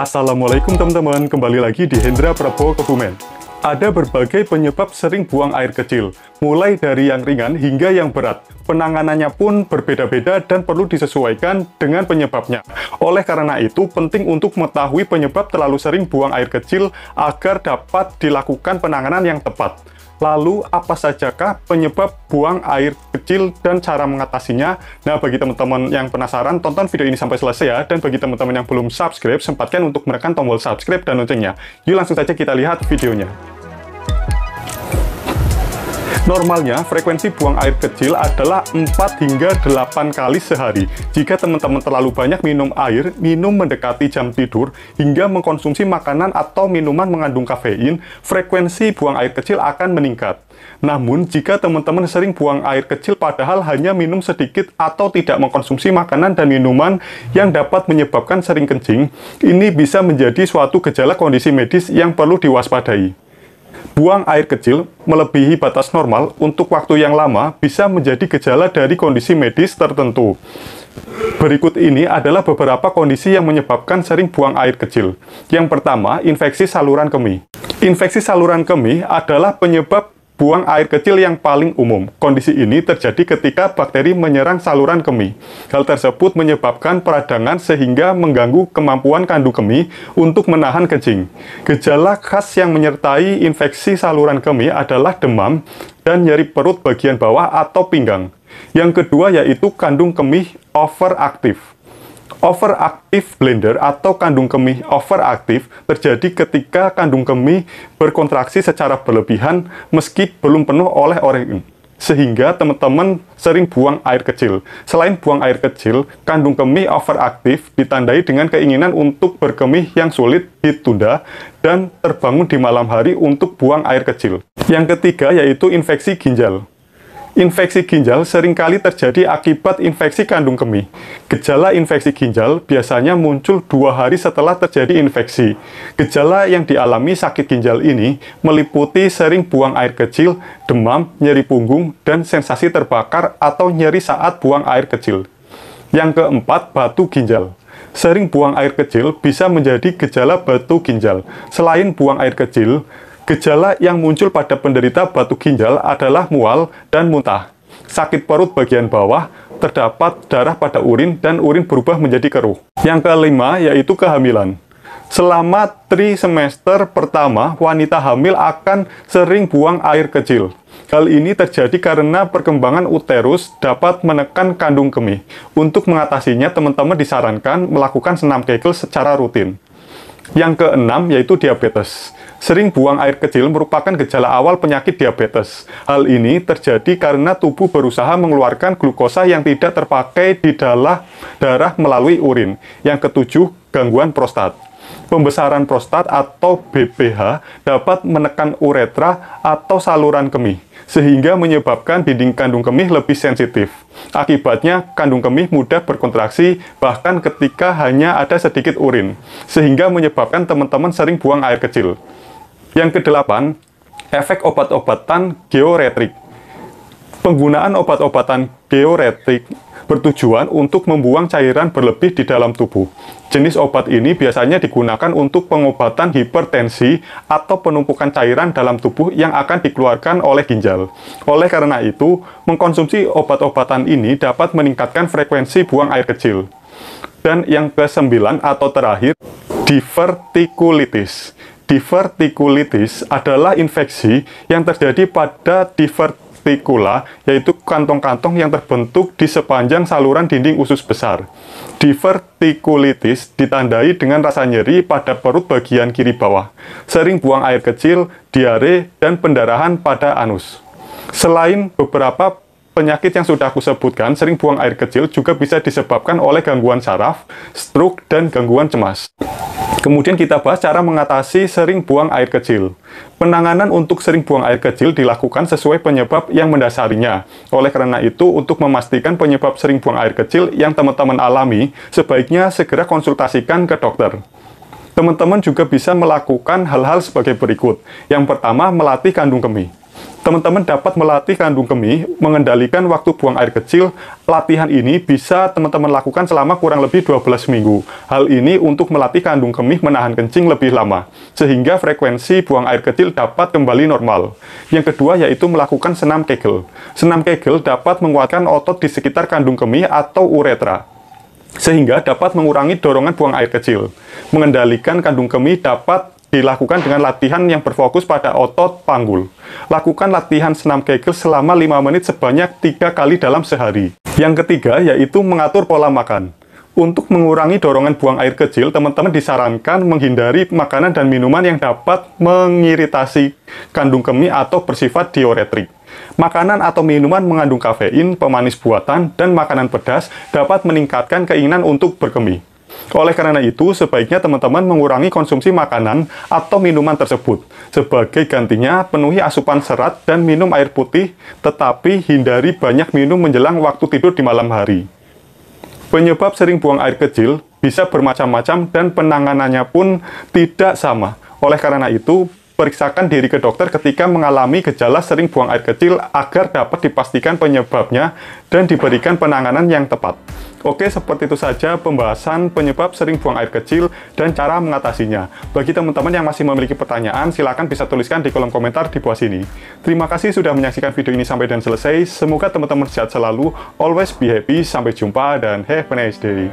Assalamualaikum teman-teman, kembali lagi di Hendra Prabowo Kebumen. Ada berbagai penyebab sering buang air kecil, mulai dari yang ringan hingga yang berat. Penanganannya pun berbeda-beda dan perlu disesuaikan dengan penyebabnya. Oleh karena itu, penting untuk mengetahui penyebab terlalu sering buang air kecil agar dapat dilakukan penanganan yang tepat. Lalu, apa sajakah penyebab buang air kecil dan cara mengatasinya? Nah, bagi teman-teman yang penasaran, tonton video ini sampai selesai ya. Dan bagi teman-teman yang belum subscribe, sempatkan untuk menekan tombol subscribe dan loncengnya. Yuk langsung saja kita lihat videonya. Normalnya, frekuensi buang air kecil adalah 4 hingga 8 kali sehari. Jika teman-teman terlalu banyak minum air, minum mendekati jam tidur, hingga mengkonsumsi makanan atau minuman mengandung kafein, frekuensi buang air kecil akan meningkat. Namun, jika teman-teman sering buang air kecil padahal hanya minum sedikit atau tidak mengkonsumsi makanan dan minuman yang dapat menyebabkan sering kencing, ini bisa menjadi suatu gejala kondisi medis yang perlu diwaspadai. Buang air kecil melebihi batas normal untuk waktu yang lama bisa menjadi gejala dari kondisi medis tertentu. Berikut ini adalah beberapa kondisi yang menyebabkan sering buang air kecil. Yang pertama, infeksi saluran kemih. Infeksi saluran kemih adalah penyebab buang air kecil yang paling umum. Kondisi ini terjadi ketika bakteri menyerang saluran kemih. Hal tersebut menyebabkan peradangan sehingga mengganggu kemampuan kandung kemih untuk menahan kencing. Gejala khas yang menyertai infeksi saluran kemih adalah demam dan nyeri perut bagian bawah atau pinggang. Yang kedua yaitu kandung kemih overaktif. Overactive bladder atau kandung kemih overaktif terjadi ketika kandung kemih berkontraksi secara berlebihan meski belum penuh oleh urin, sehingga teman-teman sering buang air kecil. Selain buang air kecil, kandung kemih overaktif ditandai dengan keinginan untuk berkemih yang sulit ditunda dan terbangun di malam hari untuk buang air kecil. Yang ketiga yaitu infeksi ginjal. Infeksi ginjal seringkali terjadi akibat infeksi kandung kemih. Gejala infeksi ginjal biasanya muncul 2 hari setelah terjadi infeksi. Gejala yang dialami sakit ginjal ini meliputi sering buang air kecil, demam, nyeri punggung, dan sensasi terbakar atau nyeri saat buang air kecil. Yang keempat, batu ginjal. Sering buang air kecil bisa menjadi gejala batu ginjal. Selain buang air kecil, gejala yang muncul pada penderita batu ginjal adalah mual dan muntah, sakit perut bagian bawah, terdapat darah pada urin, dan urin berubah menjadi keruh. Yang kelima yaitu kehamilan. Selama trimester pertama, wanita hamil akan sering buang air kecil. Hal ini terjadi karena perkembangan uterus dapat menekan kandung kemih. Untuk mengatasinya, teman-teman disarankan melakukan senam Kegel secara rutin. Yang keenam yaitu diabetes. Sering buang air kecil merupakan gejala awal penyakit diabetes. Hal ini terjadi karena tubuh berusaha mengeluarkan glukosa yang tidak terpakai di dalam darah melalui urin. Yang ketujuh, gangguan prostat. Pembesaran prostat atau BPH dapat menekan uretra atau saluran kemih, sehingga menyebabkan dinding kandung kemih lebih sensitif. Akibatnya, kandung kemih mudah berkontraksi bahkan ketika hanya ada sedikit urin, sehingga menyebabkan teman-teman sering buang air kecil. Yang kedelapan, efek obat-obatan diuretik. Penggunaan obat-obatan diuretik bertujuan untuk membuang cairan berlebih di dalam tubuh. Jenis obat ini biasanya digunakan untuk pengobatan hipertensi atau penumpukan cairan dalam tubuh yang akan dikeluarkan oleh ginjal. Oleh karena itu, mengkonsumsi obat-obatan ini dapat meningkatkan frekuensi buang air kecil. Dan yang ke-9 atau terakhir, divertikulitis. Divertikulitis adalah infeksi yang terjadi pada divertikula, yaitu kantong-kantong yang terbentuk di sepanjang saluran dinding usus besar. Divertikulitis ditandai dengan rasa nyeri pada perut bagian kiri bawah, sering buang air kecil, diare, dan pendarahan pada anus. Selain beberapa penyakit yang sudah aku sebutkan, sering buang air kecil juga bisa disebabkan oleh gangguan saraf, stroke, dan gangguan cemas. Kemudian kita bahas cara mengatasi sering buang air kecil. Penanganan untuk sering buang air kecil dilakukan sesuai penyebab yang mendasarinya. Oleh karena itu, untuk memastikan penyebab sering buang air kecil yang teman-teman alami, sebaiknya segera konsultasikan ke dokter. Teman-teman juga bisa melakukan hal-hal sebagai berikut. Yang pertama, melatih kandung kemih. Teman-teman dapat melatih kandung kemih, mengendalikan waktu buang air kecil. Latihan ini bisa teman-teman lakukan selama kurang lebih 12 minggu. Hal ini untuk melatih kandung kemih menahan kencing lebih lama, sehingga frekuensi buang air kecil dapat kembali normal. Yang kedua yaitu melakukan senam Kegel. Senam Kegel dapat menguatkan otot di sekitar kandung kemih atau uretra, sehingga dapat mengurangi dorongan buang air kecil. Mengendalikan kandung kemih dapat dilakukan dengan latihan yang berfokus pada otot panggul. Lakukan latihan senam Kegel selama 5 menit sebanyak 3 kali dalam sehari. Yang ketiga yaitu mengatur pola makan. Untuk mengurangi dorongan buang air kecil, teman-teman disarankan menghindari makanan dan minuman yang dapat mengiritasi kandung kemih atau bersifat diuretik. Makanan atau minuman mengandung kafein, pemanis buatan, dan makanan pedas dapat meningkatkan keinginan untuk berkemih. Oleh karena itu, sebaiknya teman-teman mengurangi konsumsi makanan atau minuman tersebut. Sebagai gantinya, penuhi asupan serat dan minum air putih, tetapi hindari banyak minum menjelang waktu tidur di malam hari. Penyebab sering buang air kecil bisa bermacam-macam dan penanganannya pun tidak sama. Oleh karena itu, periksakan diri ke dokter ketika mengalami gejala sering buang air kecil agar dapat dipastikan penyebabnya dan diberikan penanganan yang tepat. Oke, seperti itu saja pembahasan penyebab sering buang air kecil dan cara mengatasinya. Bagi teman-teman yang masih memiliki pertanyaan, silakan bisa tuliskan di kolom komentar di bawah sini. Terima kasih sudah menyaksikan video ini sampai dan selesai. Semoga teman-teman sehat selalu, always be happy, sampai jumpa, dan have a nice day.